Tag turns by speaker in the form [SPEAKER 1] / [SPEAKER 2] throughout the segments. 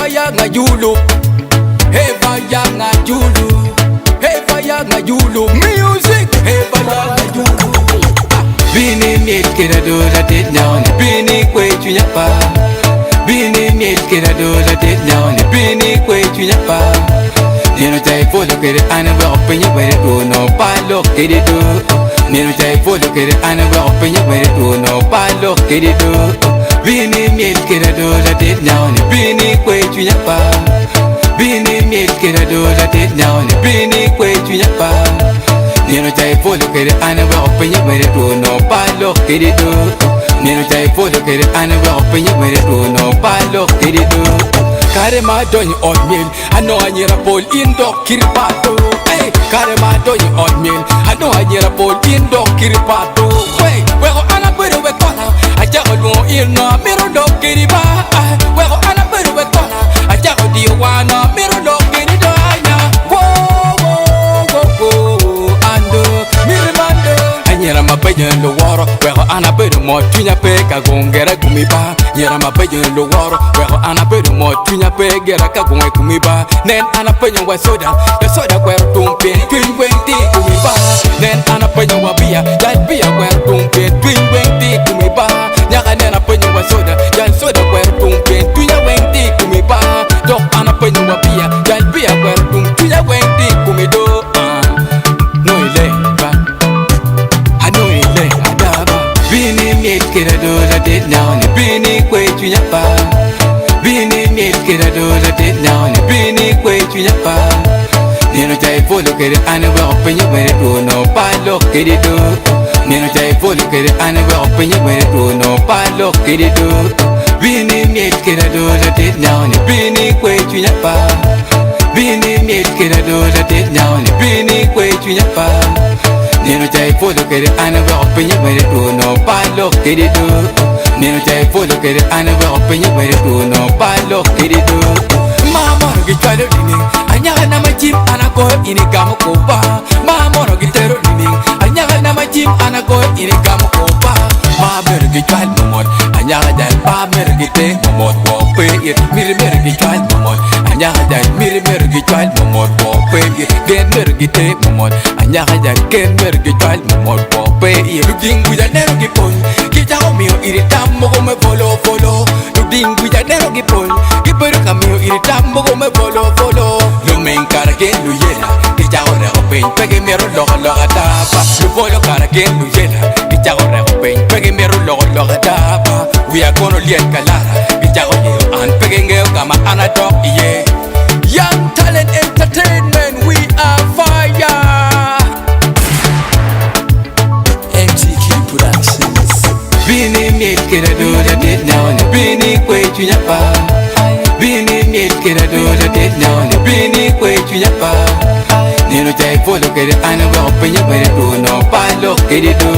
[SPEAKER 1] fire nga yulu, hey fire nga yulu, hey fire nga yulu. Music, hey fire nga yulu. Bini miet kira do la tet nyaone, bini kwe chunyapa. Bini miet kira do la tet nyaone, bini kwe chunyapa. Nino jai polo kere anaba openya were do no palo kere do. Nino jai polo kere anaba openya were do no palo kere do. Bini miet kira do la tet nyaone, bini kwe chunyapa. Bini miet kira do la tet nyaone, bini kwe chunyapa. Nino jai polo kere anaba openya were do no palo kere do. Nino jai polo kere anaba openya were do no palo kere do. Kare ma donyi oatmeal, ano anyera pol indo kiripato. Hey, kare ma donyi oatmeal, ano anyera pol indo kiripato. Hey, wego ana pero we kona, aja olu ino miro do kiriba. Wego ana pero we kona, aja odi wana miro do kiridanya. Wo wo wo wo, ando mirimando. Anyera ma peje lo woro, wego ana pero mo tunya pe kagongera kumiba. Nyera ma peje lo woro, wego ana pero mo tunya pe gera kagongera kumiba. Nen ana peje wa soda, ya soda kwero tumpe twin wenti kumiba. Nen ana peje wa bia, ya bia kwero tumpe twin wenti kumiba. Nyaka nena peje wa soda, ya soda kwero tumpe twin wenti kumiba. Dok ana peje wa bia, ya bia kwero tumpe twin wenti kumido. No ile ba, ano ile adaba. Bini miet kira do la tet nyaone, bini kwe chunyapa. Bini miet kira do la tet nyaone, bini kwe chunyapa. Nino jai polo kere anaba openya were do no palo kere do. Nino jai polo kere anaba openya were do no palo kere do. Bini miet kira do la tet nyaone, bini kwe chunyapa. Bini miet kira do la tet nyaone, bini kwe chunyapa. Nino jai polo kere anaba openya were do no palo kere do. Nino jai polo kere anaba openya were do no palo kere do. Mama no gitalo dini, anyaga na majim anako inigamu kopa. Mama no gitalo dini, anyaga na majim anako inigamu kopa. Mama no gital momot, anyaga dal pa mer gite momot wo pe ir mir gital momot, anyaga dal mir gital momot wo pe ir gen mer gite momot, anyaga dal gen mer gital momot wo pe ir. Ludingu ya nero gipon, kita omio iritam mo me follow follow. Ludingu ya nero gipon, kiperu kamio iritam mo me follow follow. Lumen karagen luyela, kita ora open pege mero loga loga tapa. Lu follow karagen luyela, kita ora open pege mero loga loga tapa. We are gonna liet kalara, kita ora an pege ngeo kama anadok iye. Young Talent Entertainment, we are fire. MTK Productions. Bini miet kira do la tet nyaone, bini kwe chunyapa. Bini miet kira do la tet nyaone, bini kwe chunyapa. Nino jai polo kere anaba openya were do no palo kere do.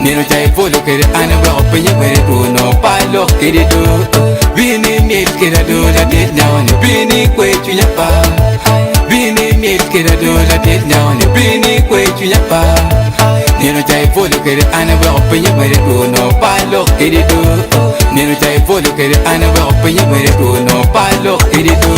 [SPEAKER 1] Nino jai polo kere anaba openya were do no palo kere do. Bini miet kira do la tet nyaone, bini kwe chunyapa. Bini miet kira do la tet nyaone, bini kwe chunyapa. Nino jai polo kere anaba openya were do no palo kere do. Nino jai polo kere anaba openya were do no palo kere do.